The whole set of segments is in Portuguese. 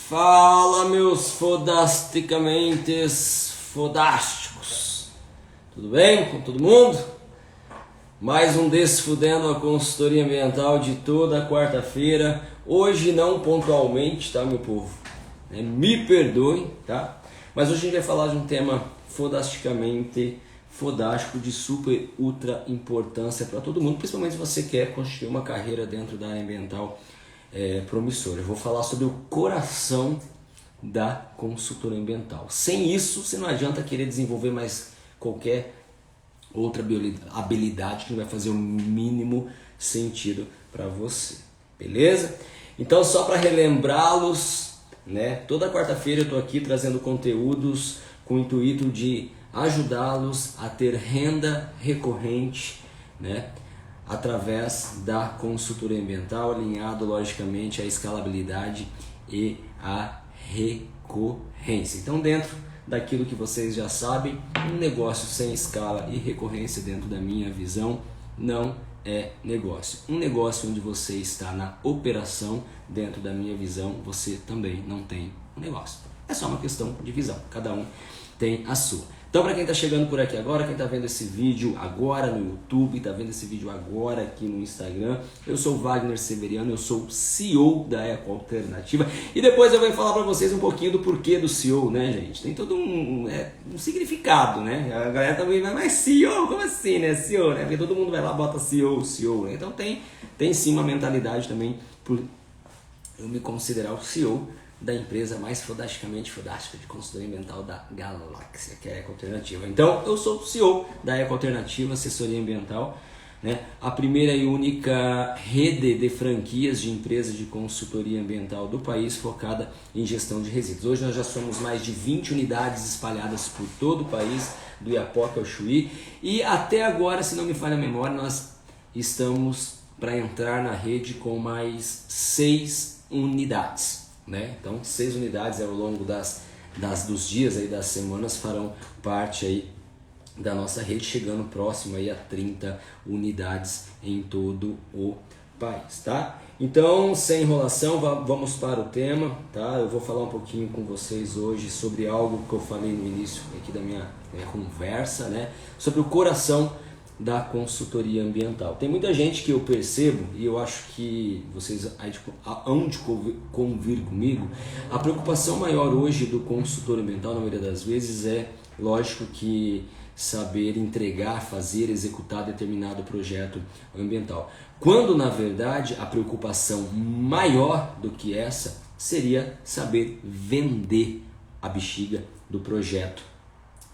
Fala, meus fodasticamente fodásticos, tudo bem com todo mundo? Mais um Desfudendo a Consultoria Ambiental de toda quarta-feira, hoje não pontualmente, tá, meu povo? Me perdoem, tá? Mas hoje a gente vai falar de um tema fodasticamente fodástico de super ultra importância para todo mundo, principalmente se você quer construir uma carreira dentro da área ambiental promissora. Eu vou falar sobre o coração da consultoria ambiental. Sem isso, você não adianta querer desenvolver mais qualquer outra habilidade que não vai fazer o mínimo sentido para você, beleza? Então, só para relembrá-los, né? Toda quarta-feira eu estou aqui trazendo conteúdos com o intuito de ajudá-los a ter renda recorrente, né? Através da consultoria ambiental, alinhado logicamente à escalabilidade e à recorrência. Então, dentro daquilo que vocês já sabem, um negócio sem escala e recorrência, dentro da minha visão, não é negócio. Um negócio onde você está na operação, dentro da minha visão, você também não tem um negócio. É só uma questão de visão, cada um tem a sua. Então, para quem está chegando por aqui agora, quem está vendo esse vídeo agora no YouTube, está vendo esse vídeo agora aqui no Instagram, eu sou o Wagner Severiano, eu sou o CEO da Eco Alternativa e depois eu vou falar para vocês um pouquinho do porquê do CEO, né, gente? Tem todo um significado, né? A galera também vai, mas CEO, como assim, né? CEO, né? Porque todo mundo vai lá e bota CEO, né? Então tem sim uma mentalidade também por eu me considerar o CEO da empresa mais fodasticamente fodástica de consultoria ambiental da galáxia, que é a Eco Alternativa. Então, eu sou o CEO da Eco Alternativa, assessoria ambiental, né? A primeira e única rede de franquias de empresas de consultoria ambiental do país focada em gestão de resíduos. Hoje nós já somos mais de 20 unidades espalhadas por todo o país, do Iapoca ao Chuí, e até agora, se não me falha a memória, nós estamos para entrar na rede com mais 6 unidades. Né? Então, 6 unidades ao longo dos dias, aí, das semanas, farão parte aí da nossa rede, chegando próximo aí a 30 unidades em todo o país, tá? Então, sem enrolação, vamos para o tema, tá? Eu vou falar um pouquinho com vocês hoje sobre algo que eu falei no início aqui da minha conversa, né? Sobre o coração da consultoria ambiental. Tem muita gente que eu percebo, e eu acho que vocês hão de convir comigo, a preocupação maior hoje do consultor ambiental, na maioria das vezes, é, lógico, que saber entregar, fazer, executar determinado projeto ambiental. Quando, na verdade, a preocupação maior do que essa seria saber vender a bexiga do projeto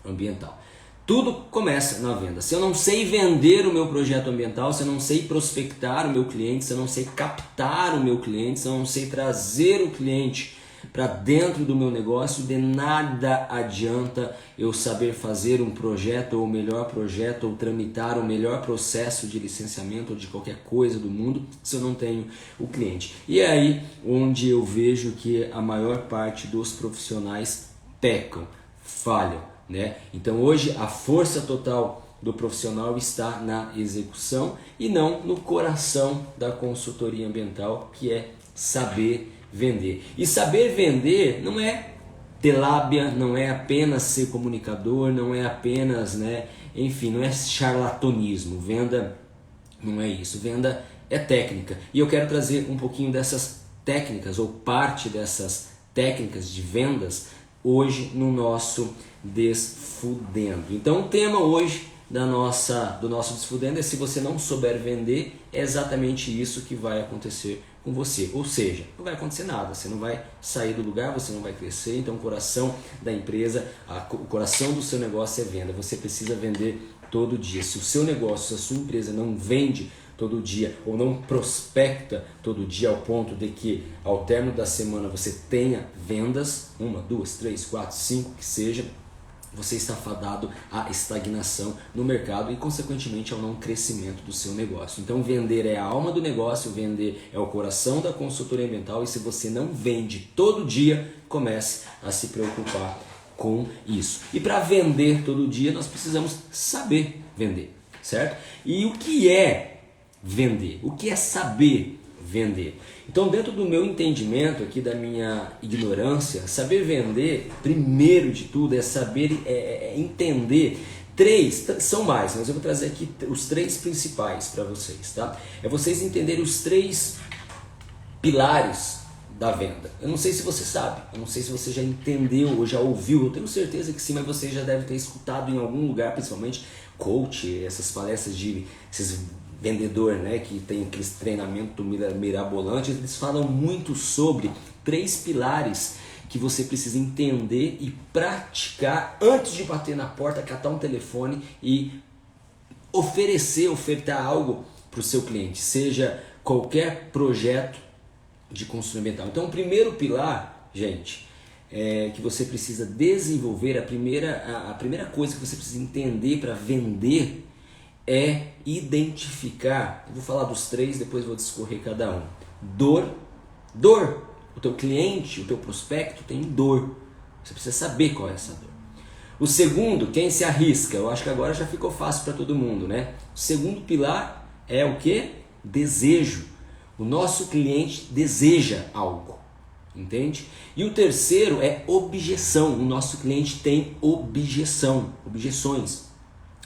ambiental. Tudo começa na venda. Se eu não sei vender o meu projeto ambiental, se eu não sei prospectar o meu cliente, se eu não sei captar o meu cliente, se eu não sei trazer o cliente para dentro do meu negócio, de nada adianta eu saber fazer um projeto, ou o melhor projeto, ou tramitar o melhor processo de licenciamento ou de qualquer coisa do mundo, se eu não tenho o cliente. E é aí onde eu vejo que a maior parte dos profissionais pecam, falham. Né? Então hoje a força total do profissional está na execução e não no coração da consultoria ambiental, que é saber vender. E saber vender não é ter lábia, não é apenas ser comunicador, não é apenas, né, enfim, não é charlatanismo. Venda não é isso, venda é técnica. E eu quero trazer um pouquinho dessas técnicas, ou parte dessas técnicas de vendas, hoje no nosso Desfudendo. Então o tema hoje do nosso Desfudendo é: se você não souber vender, é exatamente isso que vai acontecer com você. Ou seja, não vai acontecer nada, você não vai sair do lugar, você não vai crescer. Então o coração da empresa, o coração do seu negócio é venda. Você precisa vender todo dia. Se o seu negócio, se a sua empresa não vende todo dia, ou não prospecta todo dia ao ponto de que ao término da semana você tenha vendas, 1, 2, 3, 4, 5, que seja, você está fadado à estagnação no mercado e, consequentemente, ao não crescimento do seu negócio. Então, vender é a alma do negócio, vender é o coração da consultoria ambiental, e se você não vende todo dia, comece a se preocupar com isso. E para vender todo dia, nós precisamos saber vender, certo? E o que é vender? O que é saber vender. Então, dentro do meu entendimento aqui, da minha ignorância, saber vender, primeiro de tudo, é saber entender. Três, são mais, mas eu vou trazer aqui os três principais para vocês, tá? É vocês entenderem os três pilares da venda. Eu não sei se você sabe, eu não sei se você já entendeu ou já ouviu, eu tenho certeza que sim, mas você já deve ter escutado em algum lugar, principalmente coach, essas palestras de esses vendedor, né, que tem aquele treinamento mirabolante, eles falam muito sobre três pilares que você precisa entender e praticar antes de bater na porta, catar um telefone e ofertar algo para o seu cliente, seja qualquer projeto de construção ambiental. Então, o primeiro pilar, gente, que você precisa desenvolver, a primeira coisa que você precisa entender para vender é identificar, eu vou falar dos três, depois vou discorrer cada um. Dor. O teu cliente, o teu prospecto tem dor. Você precisa saber qual é essa dor. O segundo, quem se arrisca? Eu acho que agora já ficou fácil para todo mundo, né? O segundo pilar é o quê? Desejo. O nosso cliente deseja algo, entende? E o terceiro é objeção. O nosso cliente tem objeções,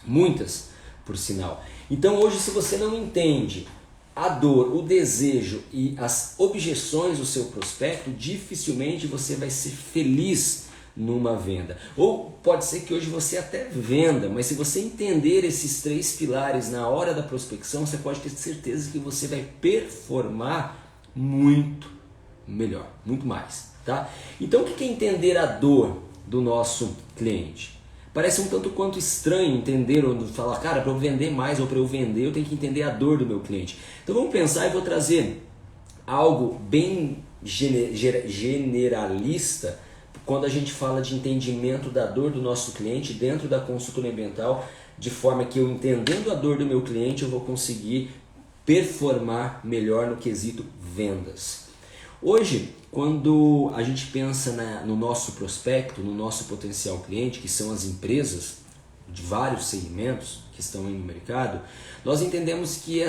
muitas, por sinal. Então hoje, se você não entende a dor, o desejo e as objeções do seu prospecto, dificilmente você vai ser feliz numa venda. Ou pode ser que hoje você até venda, mas se você entender esses três pilares na hora da prospecção, você pode ter certeza que você vai performar muito melhor, muito mais, tá? Então, o que é entender a dor do nosso cliente? Parece um tanto quanto estranho entender ou falar, cara, para eu vender mais ou para eu vender, eu tenho que entender a dor do meu cliente. Então vamos pensar e vou trazer algo bem generalista quando a gente fala de entendimento da dor do nosso cliente dentro da consultoria ambiental, de forma que eu entendendo a dor do meu cliente, eu vou conseguir performar melhor no quesito vendas. Hoje, quando a gente pensa no nosso prospecto, no nosso potencial cliente, que são as empresas de vários segmentos que estão aí no mercado, nós entendemos que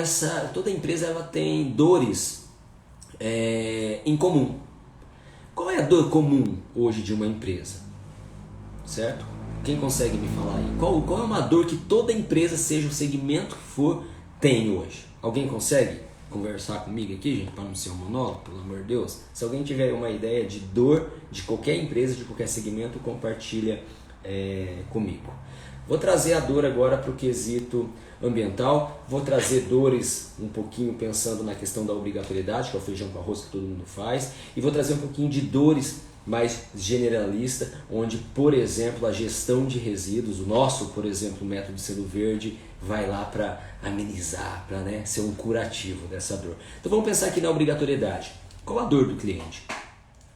toda empresa ela tem dores em comum. Qual é a dor comum hoje de uma empresa? Certo? Quem consegue me falar aí? Qual é uma dor que toda empresa, seja o segmento que for, tem hoje? Alguém consegue conversar comigo aqui, gente, para não ser um monólogo, pelo amor de Deus? Se alguém tiver uma ideia de dor de qualquer empresa, de qualquer segmento, compartilha comigo. Vou trazer a dor agora para o quesito ambiental, vou trazer dores um pouquinho pensando na questão da obrigatoriedade, que é o feijão com arroz que todo mundo faz, e vou trazer um pouquinho de dores mais generalista, onde, por exemplo, a gestão de resíduos, o nosso, por exemplo, método de selo verde, vai lá para amenizar, para ser um curativo dessa dor. Então vamos pensar aqui na obrigatoriedade. Qual a dor do cliente?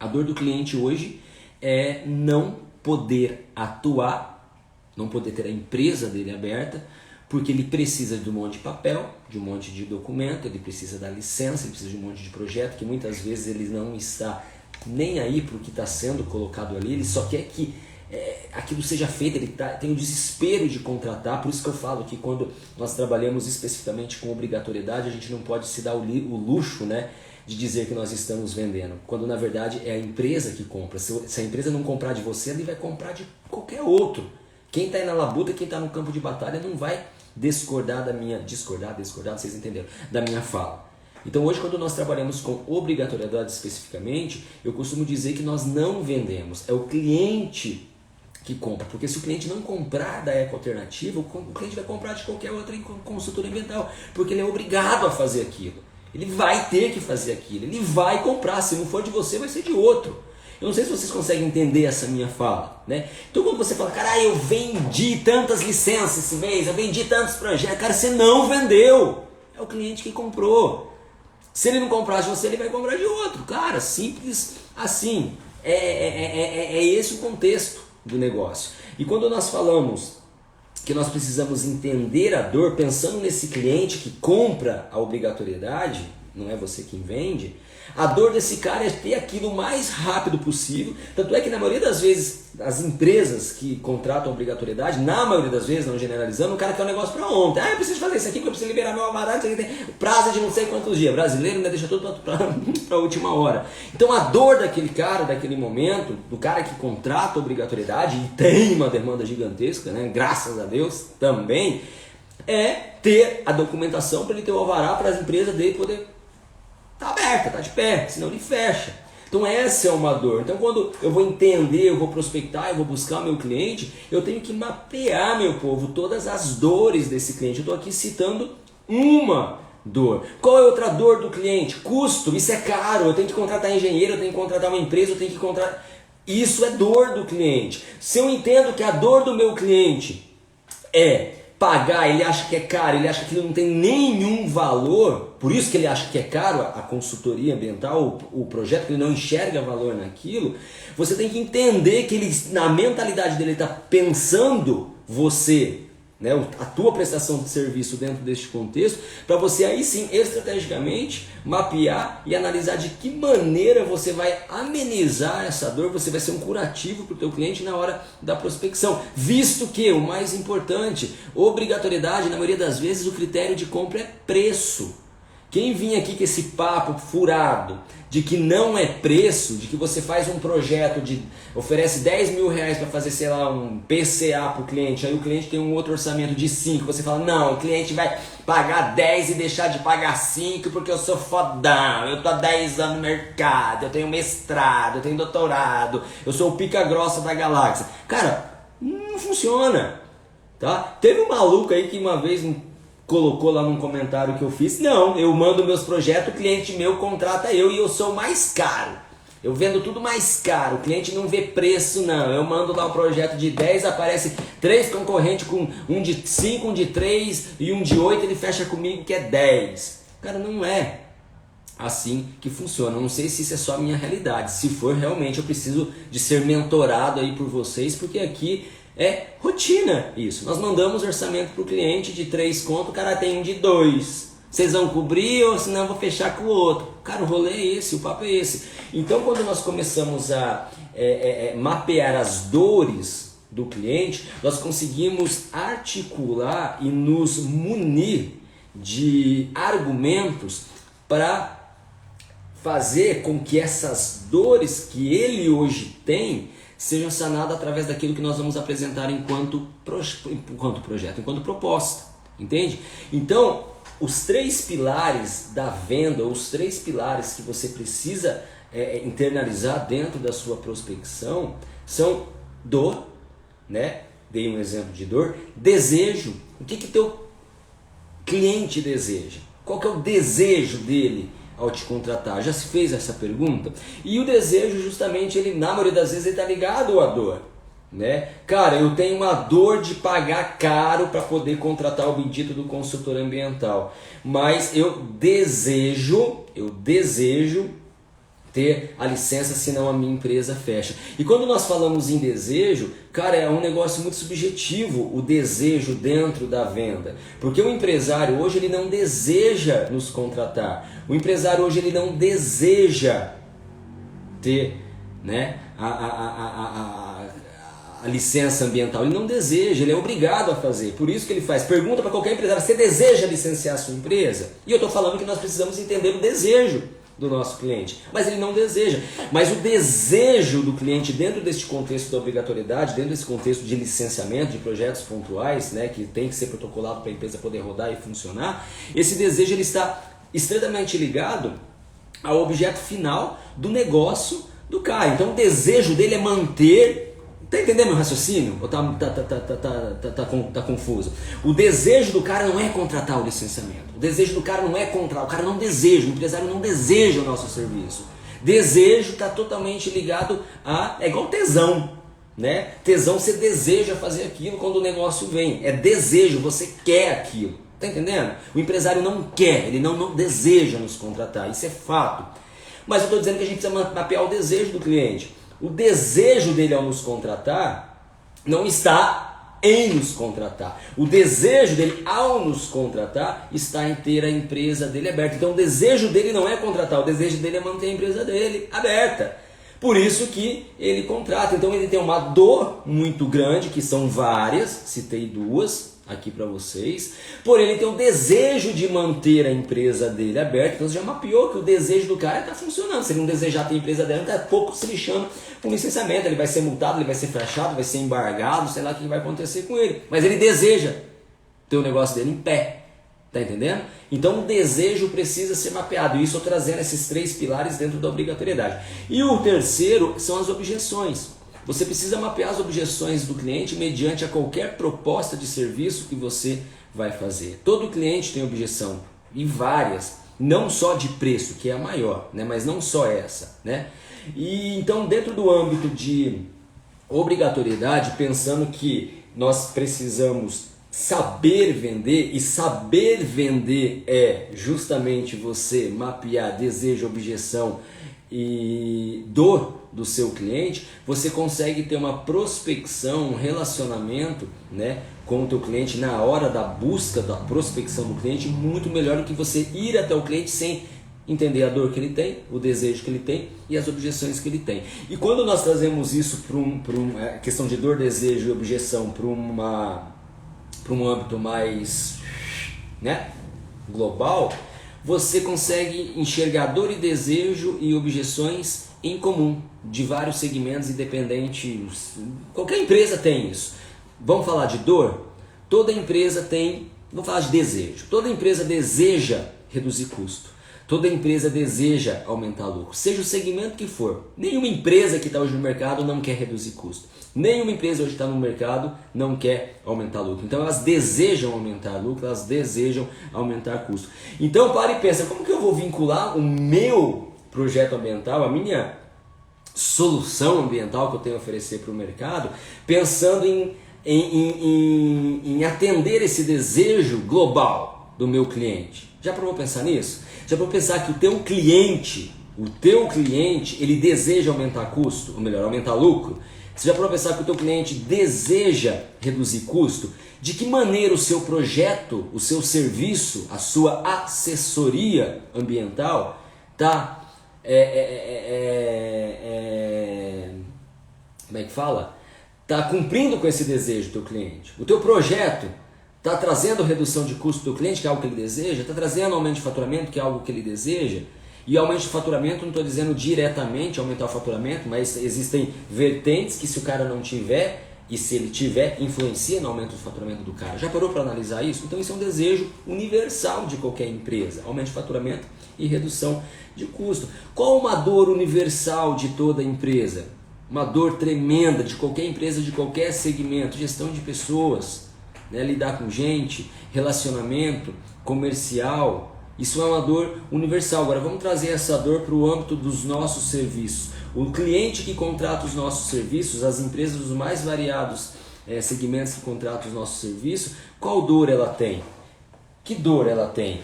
A dor do cliente hoje é não poder atuar, não poder ter a empresa dele aberta, porque ele precisa de um monte de papel, de um monte de documento, ele precisa da licença, ele precisa de um monte de projeto, que muitas vezes ele não está nem aí para o que está sendo colocado ali, ele só quer que aquilo seja feito, ele tem o desespero de contratar. Por isso que eu falo que quando nós trabalhamos especificamente com obrigatoriedade, a gente não pode se dar o luxo, de dizer que nós estamos vendendo, quando na verdade é a empresa que compra. Se a empresa não comprar de você, ele vai comprar de qualquer outro. Quem está aí na labuta, quem está no campo de batalha não vai discordar, vocês entenderam, da minha fala. Então hoje, quando nós trabalhamos com obrigatoriedade especificamente, eu costumo dizer que nós não vendemos, é o cliente que compra, porque se o cliente não comprar da Eco Alternativa, o cliente vai comprar de qualquer outra consultoria ambiental, porque ele é obrigado a fazer aquilo, ele vai ter que fazer aquilo, ele vai comprar, se não for de você, vai ser de outro. Eu não sei se vocês conseguem entender essa minha fala, Então quando você fala, cara, eu vendi tantas licenças esse mês, eu vendi tantos projetos, cara, você não vendeu, é o cliente que comprou. Se ele não comprar de você, ele vai comprar de outro, cara, simples assim, é esse o contexto do negócio. E quando nós falamos que nós precisamos entender a dor, pensando nesse cliente que compra a obrigatoriedade, não é você quem vende, A dor desse cara é ter aquilo o mais rápido possível. Tanto é que na maioria das vezes, as empresas que contratam obrigatoriedade, na maioria das vezes, não generalizando, o cara quer um negócio para ontem. Eu preciso fazer isso aqui porque eu preciso liberar meu alvará, isso aqui tem prazo de não sei quantos dias. Brasileiro, né, deixa tudo para a última hora. Então a dor daquele cara, daquele momento, do cara que contrata obrigatoriedade, e tem uma demanda gigantesca, né, graças a Deus também, é ter a documentação para ele ter o alvará para as empresas dele poder tá aberta, tá de pé, senão ele fecha. Então essa é uma dor. Então quando eu vou entender, eu vou prospectar, eu vou buscar o meu cliente, eu tenho que mapear, meu povo, todas as dores desse cliente. Eu estou aqui citando uma dor. Qual é outra dor do cliente? Custo, isso é caro, eu tenho que contratar engenheiro, eu tenho que contratar uma empresa, eu tenho que contratar... Isso é dor do cliente. Se eu entendo que a dor do meu cliente é pagar, ele acha que é caro, ele acha que aquilo não tem nenhum valor, por isso que ele acha que é caro a consultoria ambiental, o projeto, que ele não enxerga valor naquilo, você tem que entender que ele, na mentalidade dele, está pensando você, né, a tua prestação de serviço dentro deste contexto, para você aí sim, estrategicamente, mapear e analisar de que maneira você vai amenizar essa dor, você vai ser um curativo para o teu cliente na hora da prospecção, visto que, o mais importante, obrigatoriedade, na maioria das vezes, o critério de compra é preço. Quem vinha aqui com esse papo furado de que não é preço, de que você faz um projeto, oferece 10 mil reais para fazer, sei lá, um PCA para o cliente, aí o cliente tem um outro orçamento de 5, você fala, não, o cliente vai pagar 10 e deixar de pagar 5 porque eu sou fodão, eu tô há 10 anos no mercado, eu tenho mestrado, eu tenho doutorado, eu sou o pica grossa da galáxia. Cara, não funciona, tá? Teve um maluco aí que uma vez colocou lá num comentário que eu fiz, não, eu mando meus projetos, o cliente meu contrata eu e eu sou mais caro. Eu vendo tudo mais caro, o cliente não vê preço não, eu mando lá um projeto de 10, aparece 3 concorrentes com um de 5, um de 3 e um de 8, ele fecha comigo que é 10. Cara, não é assim que funciona, eu não sei se isso é só a minha realidade, se for realmente eu preciso de ser mentorado aí por vocês, porque aqui é rotina isso. Nós mandamos orçamento para o cliente de 3 conto, o cara tem um de 2. Vocês vão cobrir ou senão eu vou fechar com o outro. Cara, o rolê é esse, o papo é esse. Então quando nós começamos a mapear as dores do cliente, nós conseguimos articular e nos munir de argumentos para fazer com que essas dores que ele hoje tem sejam sanadas através daquilo que nós vamos apresentar enquanto projeto, enquanto proposta, entende? Então, os 3 pilares da venda, os 3 pilares que você precisa internalizar dentro da sua prospecção são dor, né? Dei um exemplo de dor, desejo, o que teu cliente deseja? Qual que é o desejo dele ao te contratar? Já se fez essa pergunta? E o desejo, justamente, ele na maioria das vezes está ligado à dor, né? Cara, eu tenho uma dor de pagar caro para poder contratar o bendito do consultor ambiental, mas eu desejo ter a licença, senão a minha empresa fecha. E quando nós falamos em desejo, cara, é um negócio muito subjetivo o desejo dentro da venda. Porque o empresário hoje ele não deseja nos contratar. O empresário hoje ele não deseja ter, né, a licença ambiental. Ele não deseja, ele é obrigado a fazer. Por isso que ele faz. Pergunta para qualquer empresário, você deseja licenciar a sua empresa? E eu estou falando que nós precisamos entender o desejo do nosso cliente, mas ele não deseja. Mas o desejo do cliente dentro deste contexto da obrigatoriedade, dentro desse contexto de licenciamento de projetos pontuais, né, que tem que ser protocolado para a empresa poder rodar e funcionar, esse desejo ele está estreitamente ligado ao objeto final do negócio do cara. Então o desejo dele é manter... Tá entendendo meu raciocínio? Ou tá confuso? O desejo do cara não é contratar o licenciamento. O desejo do cara não é contratar. O cara não deseja, o empresário não deseja o nosso serviço. Desejo está totalmente ligado a... É igual tesão, né? Tesão, você deseja fazer aquilo quando o negócio vem. É desejo, você quer aquilo. Tá entendendo? O empresário não quer, ele não deseja nos contratar. Isso é fato. Mas eu estou dizendo que a gente precisa mapear o desejo do cliente. O desejo dele ao nos contratar não está em nos contratar. O desejo dele ao nos contratar está em ter a empresa dele aberta. Então o desejo dele não é contratar, o desejo dele é manter a empresa dele aberta. Por isso que ele contrata. Então ele tem uma dor muito grande, que são várias, citei duas aqui para vocês, porém ele tem o desejo de manter a empresa dele aberta. Então você já mapeou que o desejo do cara está funcionando. Se ele não desejar ter a empresa dele, está pouco se lixando com licenciamento, ele vai ser multado, ele vai ser fechado, vai ser embargado, sei lá o que vai acontecer com ele, mas ele deseja ter o negócio dele em pé. Tá entendendo? Então o desejo precisa ser mapeado, e isso eu trazendo esses 3 pilares dentro da obrigatoriedade. E o terceiro são as objeções. Você precisa mapear as objeções do cliente mediante a qualquer proposta de serviço que você vai fazer. Todo cliente tem objeção, e várias, não só de preço, que é a maior, né? Mas não só essa, né? E então dentro do âmbito de obrigatoriedade, pensando que nós precisamos saber vender, e saber vender é justamente você mapear desejo, objeção e dor do seu cliente, você consegue ter uma prospecção, um relacionamento, né, com o teu cliente na hora da busca, da prospecção do cliente, muito melhor do que você ir até o cliente sem entender a dor que ele tem, o desejo que ele tem e as objeções que ele tem. E quando nós trazemos isso para uma questão de dor, desejo e objeção para um âmbito mais, né, global, você consegue enxergar dor e desejo e objeções em comum, de vários segmentos independentes. Qualquer empresa tem isso. Vamos falar de dor? Toda empresa tem, vamos falar de desejo. Toda empresa deseja reduzir custo. Toda empresa deseja aumentar lucro, seja o segmento que for. Nenhuma empresa que está hoje no mercado não quer reduzir custo. Nenhuma empresa hoje está no mercado não quer aumentar lucro. Então elas desejam aumentar lucro, elas desejam aumentar custo. Então para e pensa, como que eu vou vincular o meu projeto ambiental, a minha solução ambiental que eu tenho a oferecer para o mercado, pensando em atender esse desejo global do meu cliente? Já parou para pensar nisso? Já parou para pensar que o teu cliente, ele deseja aumentar custo, ou melhor, aumentar lucro? Você já parou para pensar que o teu cliente deseja reduzir custo? De que maneira o seu projeto, o seu serviço, a sua assessoria ambiental está como é que fala? Está cumprindo com esse desejo do teu cliente? O teu projeto está trazendo redução de custo do cliente, que é algo que ele deseja? Está trazendo aumento de faturamento, que é algo que ele deseja? E aumento de faturamento, não estou dizendo diretamente aumentar o faturamento, mas existem vertentes que se o cara não tiver, e se ele tiver, influencia no aumento do faturamento do cara. Já parou para analisar isso? Então isso é um desejo universal de qualquer empresa, aumento de faturamento e redução de custo. Qual uma dor universal de toda empresa? Uma dor tremenda de qualquer empresa, de qualquer segmento, gestão de pessoas, né? Lidar com gente, relacionamento, comercial. Isso é uma dor universal. Agora vamos trazer essa dor para o âmbito dos nossos serviços. O cliente que contrata os nossos serviços, as empresas dos mais variados segmentos que contratam os nossos serviços, qual dor ela tem? Que dor ela tem?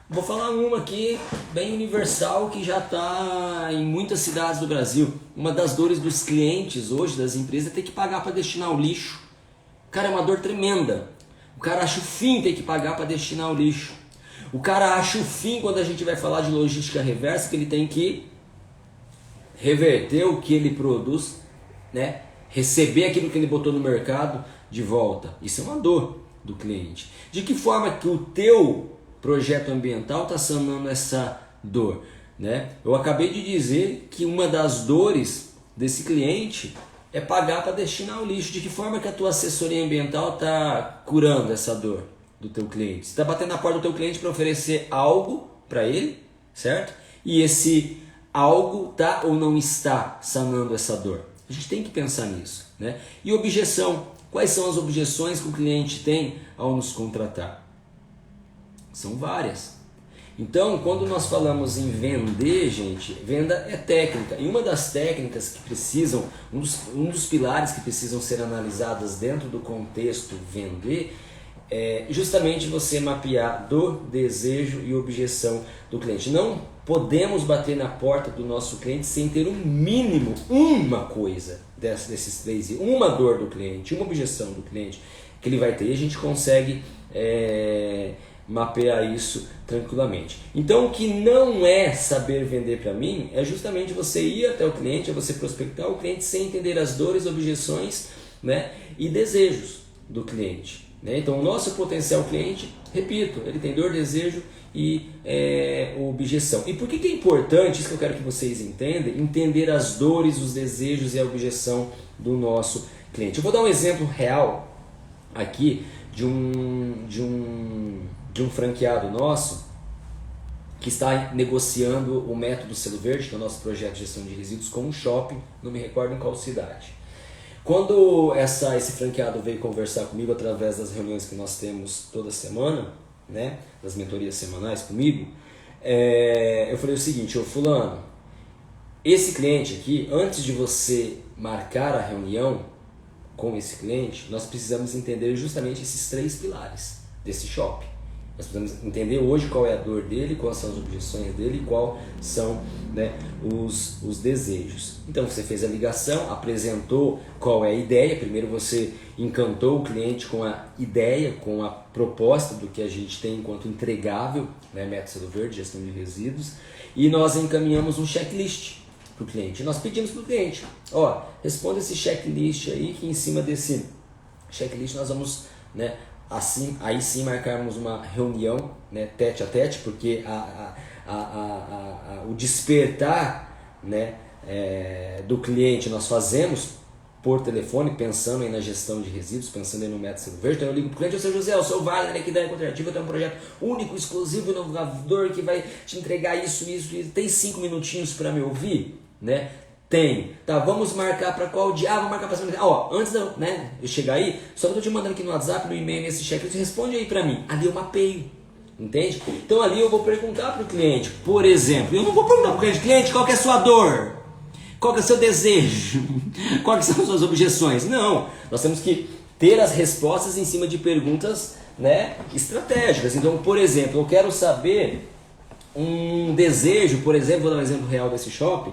Vou falar uma aqui bem universal que já está em muitas cidades do Brasil. Uma das dores dos clientes hoje, das empresas, é ter que pagar para destinar o lixo. Cara, é uma dor tremenda. O cara acha o fim ter que pagar para destinar o lixo. O cara acha o fim quando a gente vai falar de logística reversa, que ele tem que reverter o que ele produz, né? Receber aquilo que ele botou no mercado de volta. Isso é uma dor do cliente. De que forma que o teu projeto ambiental está sanando essa dor, né? Eu acabei de dizer que uma das dores desse cliente é pagar para destinar o lixo. De que forma que a tua assessoria ambiental está curando essa dor do teu cliente? Você está batendo na porta do teu cliente para oferecer algo para ele, certo? E esse algo está ou não está sanando essa dor? A gente tem que pensar nisso, né? E objeção. Quais são as objeções que o cliente tem ao nos contratar? São várias. Então, quando nós falamos em vender, gente, venda é técnica. E uma das técnicas que precisam, um dos pilares que precisam ser analisadas dentro do contexto vender, é justamente você mapear dor, desejo e objeção do cliente. Não podemos bater na porta do nosso cliente sem ter um mínimo, uma coisa desses três, uma dor do cliente, uma objeção do cliente que ele vai ter, e a gente consegue mapear isso tranquilamente. Então, o que não é saber vender para mim é justamente você ir até o cliente, é você prospectar o cliente sem entender as dores, objeções, né, e desejos do cliente, né? Então, o nosso potencial cliente, repito, ele tem dor, desejo e objeção. E por que é importante, isso que eu quero que vocês entendam, entender as dores, os desejos e a objeção do nosso cliente. Eu vou dar um exemplo real aqui de um franqueado nosso que está negociando o método Selo Verde, que é o nosso projeto de gestão de resíduos, com um shopping, não me recordo em qual cidade. Quando esse franqueado veio conversar comigo através das reuniões que nós temos toda semana, né, das mentorias semanais comigo, eu falei o seguinte: ô fulano, esse cliente aqui, antes de você marcar a reunião com esse cliente, nós precisamos entender justamente esses 3 pilares desse shopping. Nós precisamos entender hoje qual é a dor dele, quais são as objeções dele e quais são, né, os desejos. Então você fez a ligação, apresentou qual é a ideia. Primeiro você encantou o cliente com a ideia, com a proposta do que a gente tem enquanto entregável, né, método Selo Verde, gestão de resíduos, e nós encaminhamos um checklist para o cliente. Nós pedimos para o cliente, ó, responda esse checklist aí, que em cima desse checklist nós vamos, né, assim, aí sim marcarmos uma reunião, né, tete a tete, porque o despertar, né, do cliente nós fazemos por telefone, pensando aí na gestão de resíduos, pensando aí no método Selo Verde. Então eu ligo para o cliente: ô seu José, eu sou o Wagner aqui da Ecoterrativa, eu tenho um projeto único, exclusivo, inovador, que vai te entregar isso, tem 5 minutinhos para me ouvir, né? Tem. Tá, vamos marcar para qual dia? Vamos marcar para semana. Antes de, né, eu chegar aí, só que eu tô te mandando aqui no WhatsApp, no e-mail, nesse checklist, responde aí para mim. Ali eu mapeio, entende? Então ali eu vou perguntar para o cliente, por exemplo, eu não vou perguntar para o cliente, qual que é a sua dor? Qual que é o seu desejo? Quais são as suas objeções? Não, nós temos que ter as respostas em cima de perguntas, né, estratégicas. Então, por exemplo, eu quero saber um desejo, por exemplo, vou dar um exemplo real desse shopping,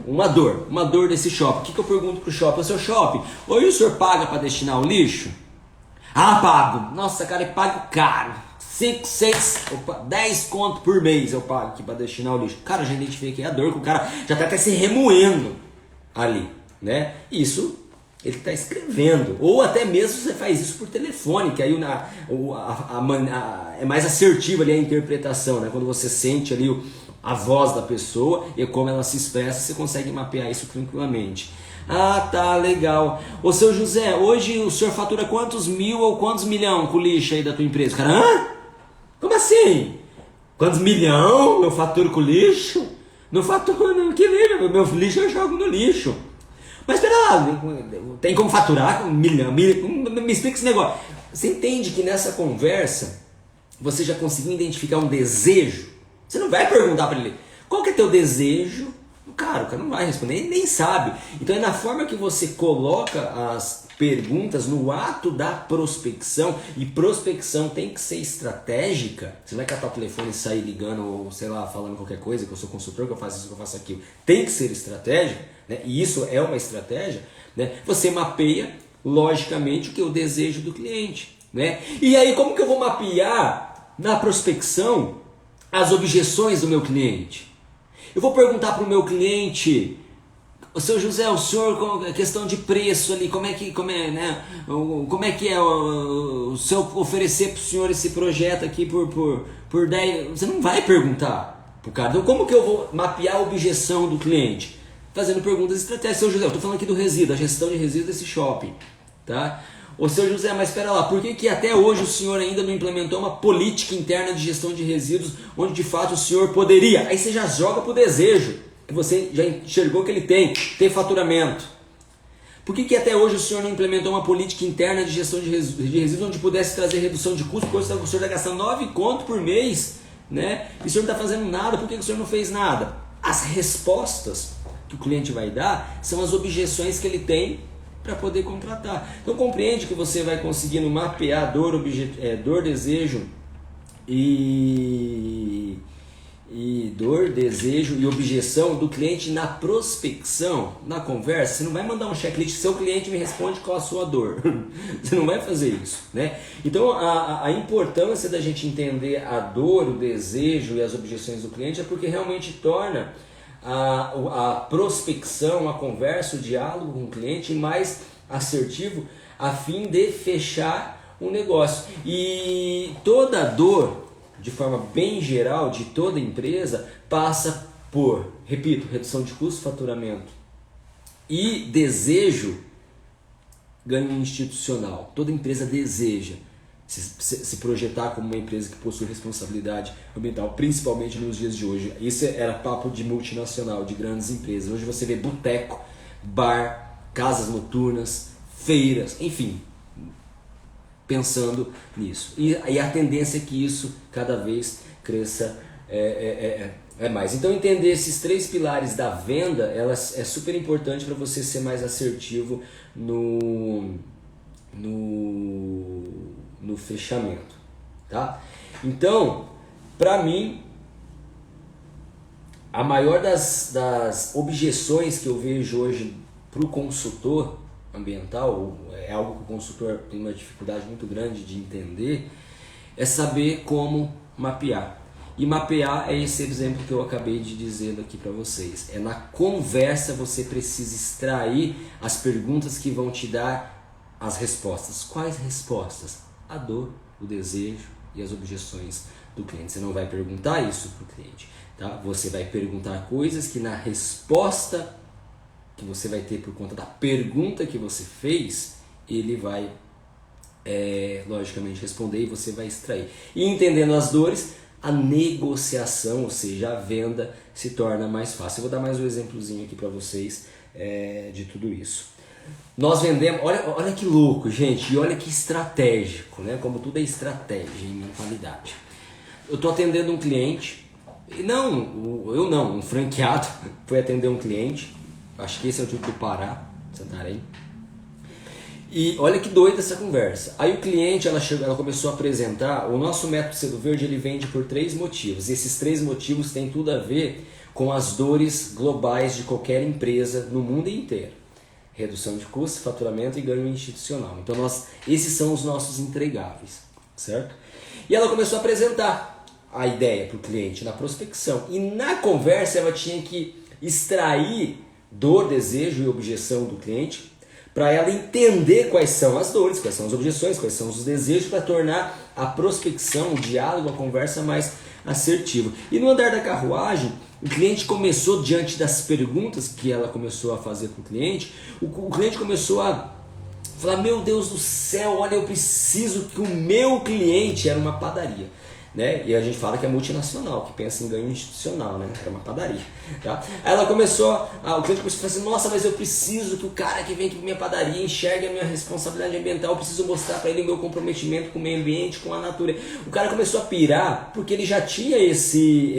uma dor desse shopping. O que eu pergunto pro shopping? O seu shopping, hoje o senhor paga para destinar o lixo? Ah, pago. Nossa, cara, eu pago caro. 5, 6, 10 conto por mês eu pago aqui para destinar o lixo. Cara, eu já identifiquei a dor, que o cara já tá até se remoendo ali, né? Isso ele está escrevendo, ou até mesmo você faz isso por telefone, que aí é mais assertiva ali a interpretação, né? Quando você sente ali a voz da pessoa e como ela se expressa, você consegue mapear isso tranquilamente. Ah, tá, legal. Ô seu José, hoje o senhor fatura quantos mil ou quantos milhão com o lixo aí da tua empresa? Cara, hã? Como assim? Quantos milhão eu faturo com lixo? Não faturo, não. Que lixo? Meu lixo eu jogo no lixo. Mas espera lá, tem como faturar com 1 milhão? Me explica esse negócio. Você entende que nessa conversa você já conseguiu identificar um desejo? Você não vai perguntar para ele qual que é teu desejo. O cara não vai responder, ele nem sabe. Então é na forma que você coloca as perguntas no ato da prospecção, e prospecção tem que ser estratégica. Você não vai catar o telefone e sair ligando ou sei lá, falando qualquer coisa, que eu sou consultor, que eu faço isso, que eu faço aquilo. Tem que ser estratégica, né? E isso é uma estratégia, né? Você mapeia logicamente o que é o desejo do cliente, né? E aí como que eu vou mapear na prospecção as objeções do meu cliente? Eu vou perguntar para o meu cliente: o seu José, o senhor, a questão de preço ali, como é que é o seu oferecer para o senhor esse projeto aqui por 10? Você não vai perguntar para o cara. Então como que eu vou mapear a objeção do cliente? Fazendo perguntas estratégicas. Seu José, eu estou falando aqui do resíduo, a gestão de resíduos desse shopping, tá? Ô seu José, mas espera lá, por que até hoje o senhor ainda não implementou uma política interna de gestão de resíduos onde de fato o senhor poderia? Aí você já joga pro desejo, que você já enxergou que ele tem faturamento. Por que até hoje o senhor não implementou uma política interna de gestão de resíduos onde pudesse trazer redução de custo, porque o senhor está gastando 9 conto por mês, né? E o senhor não está fazendo nada, por que o senhor não fez nada? As respostas que o cliente vai dar são as objeções que ele tem para poder contratar. Então compreende que você vai conseguindo mapear dor, desejo e e dor, desejo e objeção do cliente na prospecção, na conversa. Você não vai mandar um checklist, seu cliente me responde qual a sua dor. Você não vai fazer isso, né? Então a importância da gente entender a dor, o desejo e as objeções do cliente é porque realmente torna a prospecção, a conversa, o diálogo com o cliente mais assertivo a fim de fechar um negócio. E toda dor, de forma bem geral, de toda empresa, passa por, repito, redução de custo, faturamento e desejo, ganho institucional. Toda empresa deseja se projetar como uma empresa que possui responsabilidade ambiental, principalmente nos dias de hoje. Isso era papo de multinacional, de grandes empresas. Hoje você vê boteco, bar, casas noturnas, feiras, enfim, pensando nisso. E a tendência é que isso cada vez cresça mais. Então entender esses 3 pilares da venda é super importante para você ser mais assertivo no fechamento. Tá? Então, para mim, a maior das objeções que eu vejo hoje para o consultor ambiental, é algo que o consultor tem uma dificuldade muito grande de entender, é saber como mapear. E mapear é esse exemplo que eu acabei de dizer aqui para vocês. É na conversa você precisa extrair as perguntas que vão te dar as respostas. Quais respostas? A dor, o desejo e as objeções do cliente. Você não vai perguntar isso para o cliente, tá? Você vai perguntar coisas que na resposta que você vai ter por conta da pergunta que você fez, ele vai logicamente responder e você vai extrair. E entendendo as dores, a negociação, ou seja, a venda se torna mais fácil. Eu vou dar mais um exemplozinho aqui para vocês de tudo isso. Nós vendemos, olha que louco, gente, e olha que estratégico, né? Como tudo é estratégia em mentalidade. Eu estou atendendo um cliente, um franqueado foi atender um cliente. Acho que esse é o tipo do Pará, Santarém. E olha que doida essa conversa. Aí o cliente, ela começou a apresentar, o nosso método Selo Verde, ele vende por 3 motivos. E esses 3 motivos têm tudo a ver com as dores globais de qualquer empresa no mundo inteiro. Redução de custo, faturamento e ganho institucional. Então esses são os nossos entregáveis, certo? E ela começou a apresentar a ideia para o cliente na prospecção. E na conversa ela tinha que extrair dor, desejo e objeção do cliente para ela entender quais são as dores, quais são as objeções, quais são os desejos, para tornar a prospecção, o diálogo, a conversa mais assertiva. E no andar da carruagem, o cliente começou, diante das perguntas que ela começou a fazer para o cliente começou a falar: meu Deus do céu, olha, eu preciso que o meu cliente, era uma padaria, né? E a gente fala que é multinacional, que pensa em ganho institucional, né? Era uma padaria, tá? Aí o cliente começou a falar assim: nossa, mas eu preciso que o cara que vem aqui para minha padaria enxergue a minha responsabilidade ambiental, eu preciso mostrar para ele o meu comprometimento com o meio ambiente, com a natureza. O cara começou a pirar porque ele já tinha esse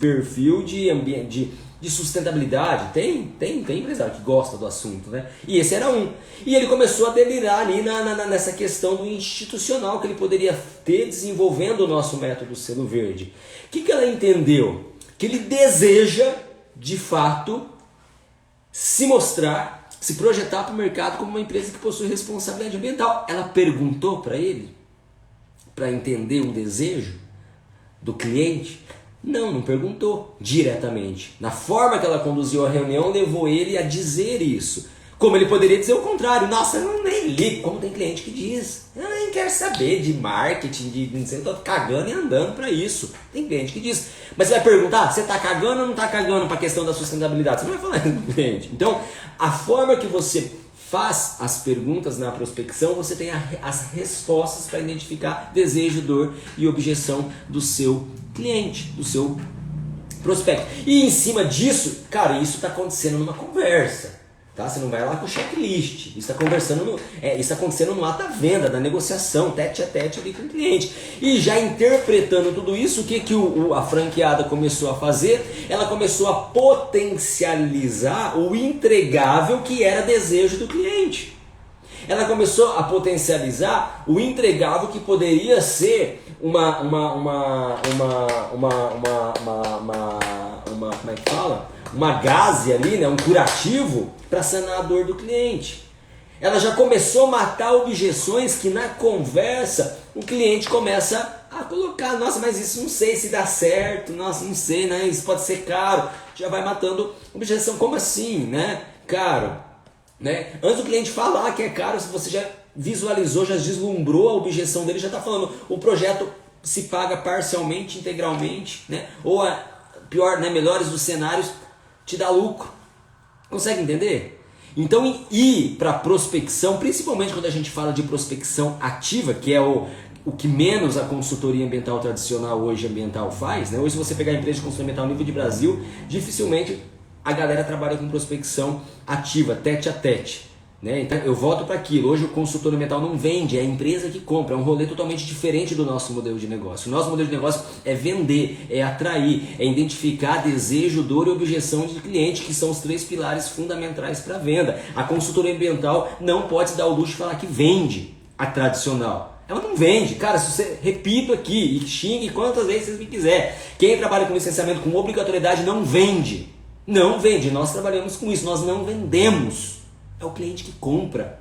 perfil de sustentabilidade. Tem empresário que gosta do assunto, né? E esse era um. E ele começou a delirar ali nessa questão do institucional que ele poderia ter desenvolvendo o nosso método Selo Verde. O que ela entendeu? Que ele deseja, de fato, se mostrar, se projetar para o mercado como uma empresa que possui responsabilidade ambiental. Ela perguntou para ele, para entender um desejo do cliente. Não perguntou diretamente. Na forma que ela conduziu a reunião, levou ele a dizer isso. Como ele poderia dizer o contrário: nossa, eu não nem ligo. Como tem cliente que diz: eu nem quero saber de marketing, eu tô cagando e andando para isso. Tem cliente que diz. Mas você vai perguntar: você tá cagando ou não tá cagando para a questão da sustentabilidade? Você não vai falar isso pro cliente. Então, a forma que você faz as perguntas na prospecção, você tem as respostas para identificar desejo, dor e objeção do seu cliente, do seu prospecto. E em cima disso, cara, isso está acontecendo numa conversa, tá? Você não vai lá com checklist. Isso está acontecendo no ato da venda, da negociação, tete a tete ali com o cliente. E já interpretando tudo isso, o que a franqueada começou a fazer? Ela começou a potencializar o entregável que era desejo do cliente. Ela começou a potencializar o entregável que poderia ser como é que fala? Uma gaze ali, né? Um curativo para sanar a dor do cliente. Ela já começou a matar objeções que na conversa o cliente começa a colocar, nossa, mas isso não sei se dá certo, nossa, não sei, né? Isso pode ser caro. Já vai matando objeção, como assim, né? Caro, né? Antes do cliente falar que é caro, se você já visualizou, já deslumbrou a objeção dele, já está falando, o projeto se paga parcialmente, integralmente, né? Ou pior, né? Melhores dos cenários, te dá lucro. Consegue entender? Então, ir para prospecção, principalmente quando a gente fala de prospecção ativa, que é o que menos a consultoria ambiental tradicional hoje ambiental faz, né? Hoje, se você pegar a empresa de consultoria ambiental no nível de Brasil, dificilmente a galera trabalha com prospecção ativa, tete a tete. Né? Então, eu volto para aquilo. Hoje o consultor ambiental não vende, é a empresa que compra. É um rolê totalmente diferente do nosso modelo de negócio. O nosso modelo de negócio é vender, é atrair, é identificar desejo, dor e objeção de cliente, que são os 3 pilares fundamentais para a venda. A consultoria ambiental não pode se dar o luxo de falar que vende a tradicional. Ela não vende. Cara, se você, repito aqui e xingue quantas vezes você me quiser, quem trabalha com licenciamento com obrigatoriedade não vende. Não vende. Nós trabalhamos com isso, nós não vendemos. É o cliente que compra.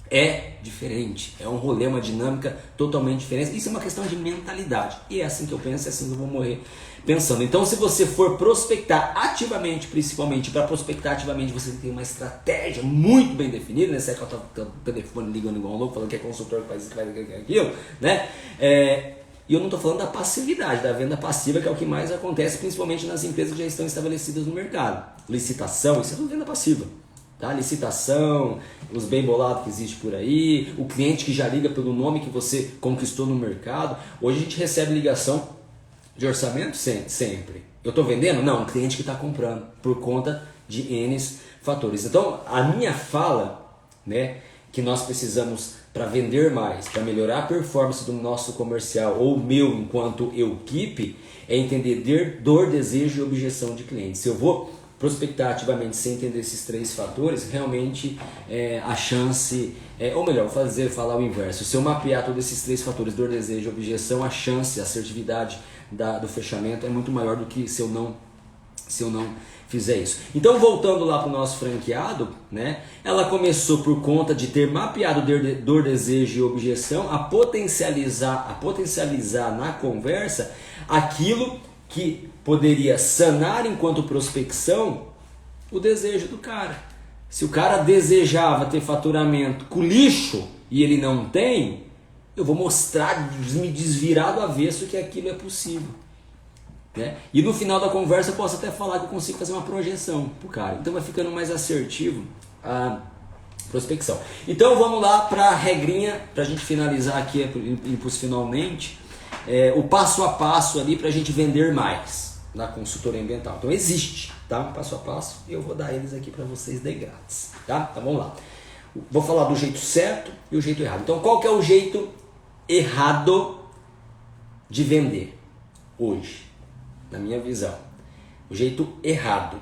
É diferente. É um rolê, uma dinâmica totalmente diferente. Isso é uma questão de mentalidade. E é assim que eu penso, é assim que eu vou morrer pensando. Então, se você for prospectar ativamente, principalmente para prospectar ativamente, você tem uma estratégia muito bem definida, né? Você é que tá o telefone ligando igual um louco, falando que é consultor, que faz isso, que faz aquilo, né? E eu não estou falando da passividade, da venda passiva, que é o que mais acontece, principalmente nas empresas que já estão estabelecidas no mercado. Licitação, isso é tudo venda passiva. Tá? Licitação, os bem bolados que existe por aí, o cliente que já liga pelo nome que você conquistou no mercado. Hoje a gente recebe ligação de orçamento sempre. Eu estou vendendo? Não, um cliente que está comprando por conta de N fatores. Então a minha fala, né, que nós precisamos para vender mais, para melhorar a performance do nosso comercial ou meu enquanto equipe, é entender dor, desejo e objeção de cliente. Se eu vou prospectar ativamente sem entender esses 3 fatores, realmente a chance, ou melhor, falar o inverso. Se eu mapear todos esses 3 fatores, dor, desejo, objeção, a chance, a assertividade do fechamento é muito maior do que se eu não fizer isso. Então, voltando lá para o nosso franqueado, né, ela começou por conta de ter mapeado dor, desejo e objeção, a potencializar na conversa aquilo que poderia sanar enquanto prospecção o desejo do cara. Se o cara desejava ter faturamento com lixo e ele não tem, eu vou mostrar, me desvirar do avesso que aquilo é possível. Né? E no final da conversa eu posso até falar que eu consigo fazer uma projeção pro cara. Então vai ficando mais assertivo a prospecção. Então vamos lá para a regrinha, para a gente finalizar aqui, impulso finalmente. O passo a passo ali para a gente vender mais na consultoria ambiental. Então existe, tá? Passo a passo, e eu vou dar eles aqui para vocês de grátis, tá? Então vamos lá. Vou falar do jeito certo e o jeito errado. Então qual que é o jeito errado de vender hoje, na minha visão? O jeito errado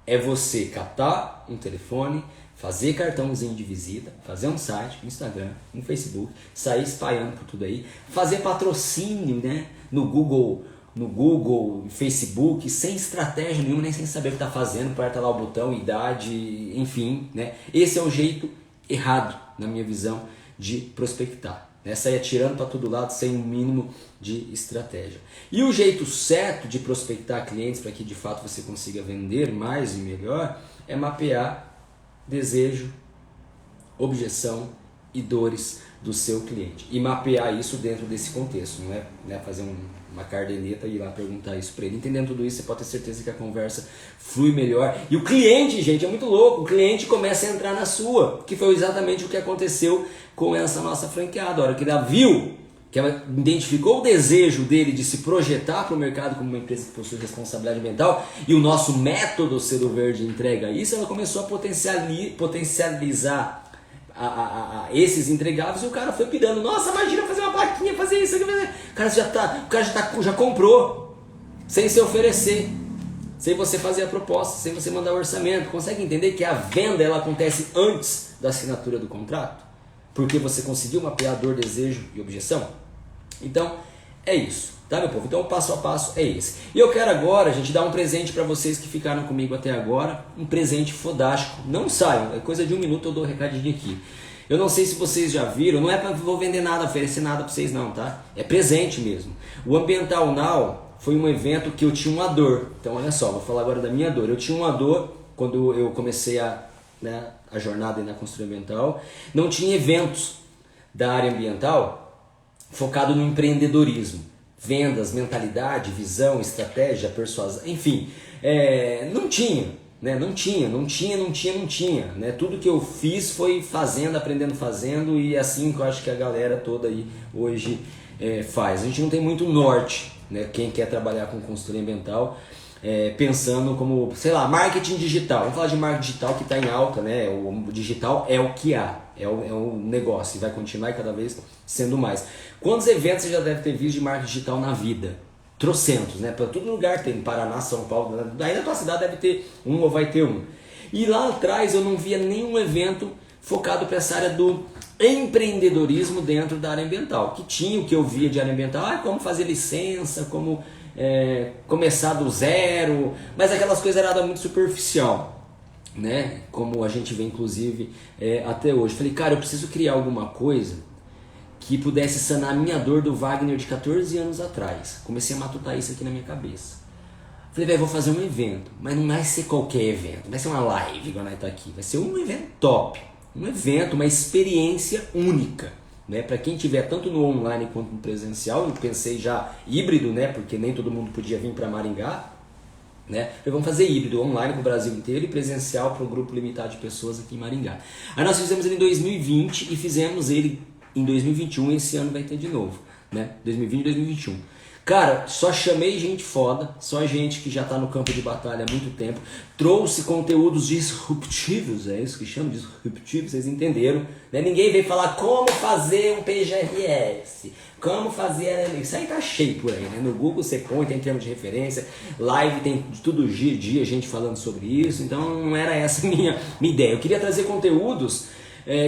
é você captar um telefone, fazer cartãozinho de visita, fazer um site, um Instagram, um Facebook, sair espalhando por tudo aí, fazer patrocínio, né, no Google, Facebook, sem estratégia nenhuma, nem sem saber o que está fazendo, aperta lá o botão, idade, enfim, né? Esse é o jeito errado, na minha visão, de prospectar. Né? Sair atirando para todo lado sem um mínimo de estratégia. E o jeito certo de prospectar clientes para que de fato você consiga vender mais e melhor é mapear desejo, objeção e dores do seu cliente. E mapear isso dentro desse contexto, não é fazer uma caderneta e ir lá perguntar isso para ele. Entendendo tudo isso, você pode ter certeza que a conversa flui melhor. E o cliente, gente, é muito louco. O cliente começa a entrar na sua, que foi exatamente o que aconteceu com essa nossa franqueada. A hora que ela viu, que ela identificou o desejo dele de se projetar para o mercado como uma empresa que possui responsabilidade ambiental, e o nosso método Selo Verde entrega isso, ela começou a potencializar esses entregáveis, e o cara foi pirando. Nossa, imagina fazer uma plaquinha, fazer isso, o cara já comprou sem se oferecer. sem você fazer a proposta, sem você mandar o orçamento. Consegue entender que a venda ela acontece antes da assinatura do contrato? Porque você conseguiu mapear dor, desejo e objeção? Então, é isso, tá, meu povo? Então, o passo a passo é esse. E eu quero agora, gente, dar um presente para vocês que ficaram comigo até agora, um presente fodástico. Não saiam, é coisa de 1 minuto, eu dou um recadinho aqui. Eu não sei se vocês já viram, não é para vou vender nada, oferecer nada para vocês não, tá? É presente mesmo. O Ambiental Now foi um evento que eu tinha uma dor. Então, olha só, vou falar agora da minha dor. Eu tinha uma dor quando eu comecei a jornada na construção ambiental. Não tinha eventos da área ambiental focado no empreendedorismo, vendas, mentalidade, visão, estratégia, persuasão, enfim, não tinha, né? Não tinha, né? Tudo que eu fiz foi fazendo, aprendendo, fazendo, e é assim que eu acho que a galera toda aí hoje faz. A gente não tem muito norte, né? Quem quer trabalhar com consultoria ambiental, pensando como, sei lá, marketing digital. Vamos falar de marketing digital que está em alta, né? O digital é o que há, é o negócio e vai continuar cada vez sendo mais. Quantos eventos você já deve ter visto de marketing digital na vida? Trocentos, né? Para todo lugar tem, Paraná, São Paulo, aí na tua cidade deve ter um ou vai ter um. E lá atrás eu não via nenhum evento focado para essa área do empreendedorismo dentro da área ambiental. Que tinha o que eu via de área ambiental, como fazer licença, como começar do zero, mas aquelas coisas eram muito superficial, né? Como a gente vê inclusive até hoje. Falei, cara, eu preciso criar alguma coisa que pudesse sanar a minha dor do Wagner de 14 anos atrás. Comecei a matutar isso aqui na minha cabeça. Falei, velho, vou fazer um evento, mas não vai ser qualquer evento, vai ser uma live igual nós tá aqui, vai ser um evento top, um evento, uma experiência única. Né, para quem tiver tanto no online quanto no presencial, eu pensei já híbrido, né, porque nem todo mundo podia vir para Maringá, né, vamos fazer híbrido, online para o Brasil inteiro e presencial para um grupo limitado de pessoas aqui em Maringá. Aí nós fizemos ele em 2020 e fizemos ele em 2021, esse ano vai ter de novo, né, 2020 e 2021. Cara, só chamei gente foda, só gente que já está no campo de batalha há muito tempo, trouxe conteúdos disruptivos, é isso que chama, disruptivos, vocês entenderam, né? Ninguém veio falar como fazer um PGRS, como fazer, isso aí tá cheio por aí, né? No Google você põe, tem termo de referência, live tem todo dia gente falando sobre isso, então não era essa a minha ideia. Eu queria trazer conteúdos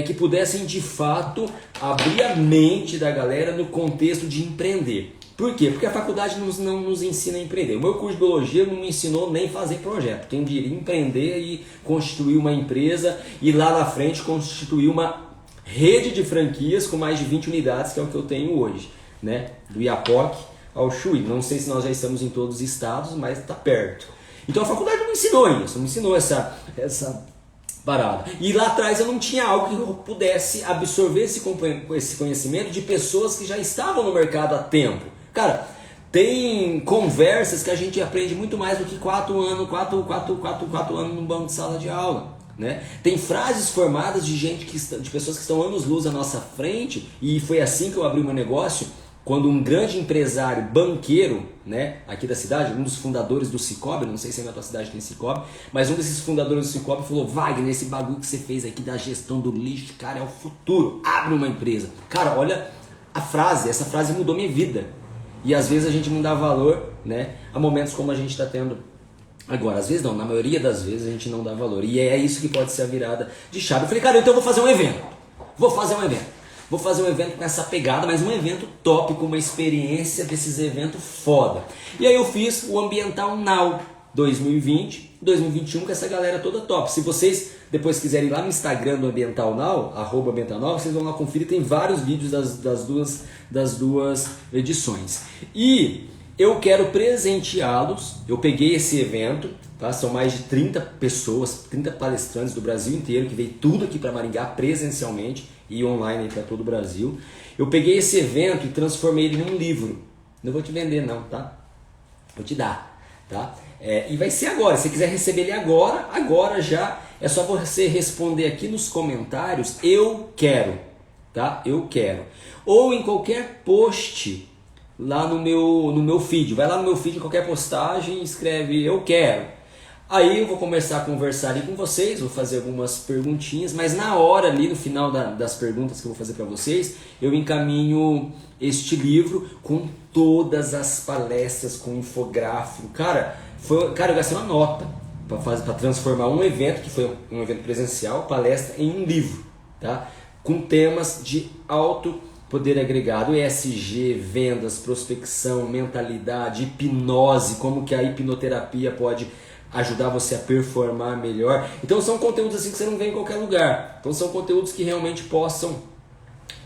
que pudessem de fato abrir a mente da galera no contexto de empreender. Por quê? Porque a faculdade não nos ensina a empreender. O meu curso de biologia não me ensinou nem fazer projeto. Quem diria empreender e constituir uma empresa e lá na frente constituir uma rede de franquias com mais de 20 unidades, que é o que eu tenho hoje, né? Do Iapoque ao Chuí. Não sei se nós já estamos em todos os estados, mas está perto. Então a faculdade não me ensinou isso, não me ensinou essa parada. E lá atrás eu não tinha algo que eu pudesse absorver esse conhecimento de pessoas que já estavam no mercado há tempo. Cara, tem conversas que a gente aprende muito mais do que 4 anos no banco de sala de aula, né? Tem frases formadas de de pessoas que estão anos-luz à nossa frente, e foi assim que eu abri o meu negócio, quando um grande empresário, banqueiro, né, aqui da cidade, um dos fundadores do Cicobi, não sei se na tua cidade tem Cicobi, mas um desses fundadores do Cicobi falou, Wagner, esse bagulho que você fez aqui da gestão do lixo, cara, é o futuro, abre uma empresa. Cara, olha essa frase mudou minha vida. E às vezes a gente não dá valor, né, a momentos como a gente está tendo agora. Às vezes não, na maioria das vezes a gente não dá valor. E é isso que pode ser a virada de chave. Eu falei, cara, então eu vou fazer um evento. Vou fazer um evento com essa pegada, mas um evento top, com uma experiência desses eventos foda. E aí eu fiz o Ambiental Now 2020, 2021 com essa galera toda top. Se vocês depois quiserem ir lá no Instagram do Ambiental Now, @AmbientalNow, vocês vão lá conferir, tem vários vídeos das duas edições. E eu quero presenteá-los, eu peguei esse evento, tá? São mais de 30 pessoas, 30 palestrantes do Brasil inteiro, que veio tudo aqui para Maringá presencialmente e online para todo o Brasil. Eu peguei esse evento e transformei ele num livro. Não vou te vender não, tá? Vou te dar, tá? E vai ser agora, se você quiser receber ele agora já, é só você responder aqui nos comentários, eu quero, tá? Eu quero. Ou em qualquer post lá no meu feed, vai lá no meu feed, em qualquer postagem, escreve eu quero. Aí eu vou começar a conversar ali com vocês, vou fazer algumas perguntinhas, mas na hora ali, no final das perguntas que eu vou fazer para vocês, eu encaminho este livro com todas as palestras, com infográfico. Cara, Cara, eu gastei uma nota para transformar um evento, que foi um evento presencial, palestra, em um livro, tá? Com temas de alto poder agregado, ESG, vendas, prospecção, mentalidade, hipnose, como que a hipnoterapia pode ajudar você a performar melhor. Então são conteúdos assim que você não vê em qualquer lugar. Então são conteúdos que realmente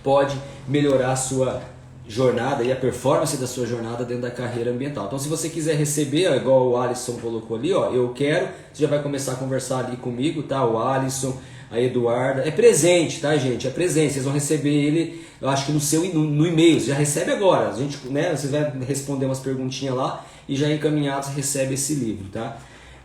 pode melhorar a sua jornada e a performance da sua jornada dentro da carreira ambiental. Então se você quiser receber, igual o Alisson colocou ali, ó, eu quero, você já vai começar a conversar ali comigo, tá? O Alisson, a Eduarda, é presente, tá, gente? É presente, vocês vão receber ele, eu acho que no e-mail, você já recebe agora, a gente, né, você vai responder umas perguntinhas lá e já encaminhado você recebe esse livro, tá?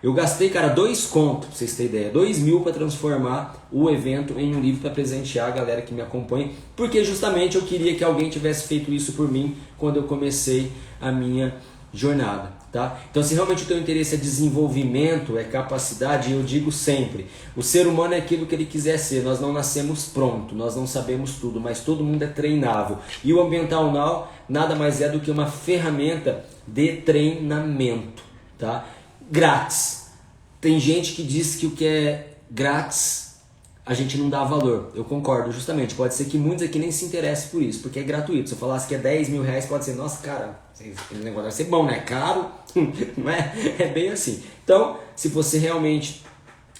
Eu gastei, cara, 2 contos, pra vocês terem ideia, 2.000 para transformar o evento em um livro para presentear a galera que me acompanha, porque justamente eu queria que alguém tivesse feito isso por mim quando eu comecei a minha jornada, tá? Então, se realmente o teu interesse é desenvolvimento, é capacidade, eu digo sempre, o ser humano é aquilo que ele quiser ser, nós não nascemos pronto, nós não sabemos tudo, mas todo mundo é treinável. E o Ambiental Now nada mais é do que uma ferramenta de treinamento, tá? Grátis. Tem gente que diz que o que é grátis a gente não dá valor. Eu concordo, justamente. Pode ser que muitos aqui nem se interessem por isso, porque é gratuito. Se eu falasse que é 10 mil reais, pode ser, nossa, cara, esse negócio vai ser bom, né? Caro, não é? É bem assim. Então, se você realmente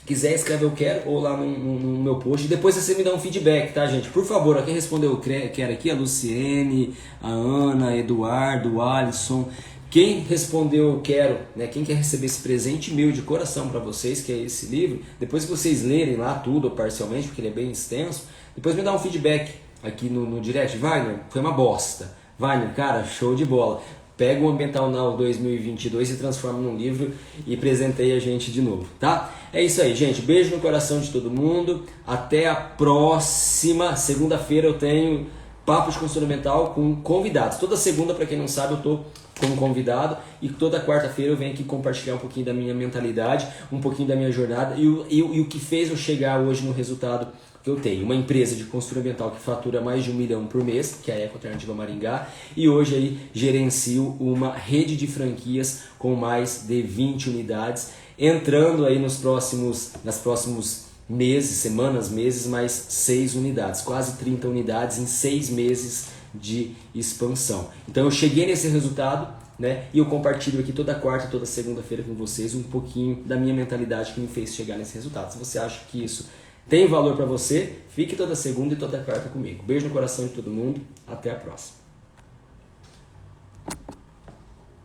quiser, escreve eu quero ou lá no meu post. E depois você me dá um feedback, tá, gente? Por favor, quem respondeu eu quero aqui, a Luciene, a Ana, a Eduardo, o Alisson. Quem respondeu eu quero, né? Quem quer receber esse presente meu de coração para vocês, que é esse livro, depois que vocês lerem lá tudo ou parcialmente, porque ele é bem extenso, depois me dá um feedback aqui no direct. Wagner, foi uma bosta. Wagner, cara, show de bola. Pega o Ambiental Now 2022 e transforma num livro e presenteia a gente de novo, tá? É isso aí, gente. Beijo no coração de todo mundo. Até a próxima. Segunda-feira eu tenho Papo de Consultoria Ambiental com convidados. Toda segunda, para quem não sabe, eu tô como convidado e toda quarta-feira eu venho aqui compartilhar um pouquinho da minha mentalidade, um pouquinho da minha jornada e o que fez eu chegar hoje no resultado que eu tenho. Uma empresa de consultoria ambiental que fatura mais de 1 milhão por mês, que é a Eco Alternativa Maringá, e hoje aí gerencio uma rede de franquias com mais de 20 unidades, entrando aí nas próximos meses, semanas, meses, mais 6 unidades, quase 30 unidades em 6 meses de expansão. Então eu cheguei nesse resultado, né? E eu compartilho aqui toda quarta, toda segunda-feira com vocês um pouquinho da minha mentalidade que me fez chegar nesse resultado. Se você acha que isso tem valor para você, fique toda segunda e toda quarta comigo. Beijo no coração de todo mundo, até a próxima.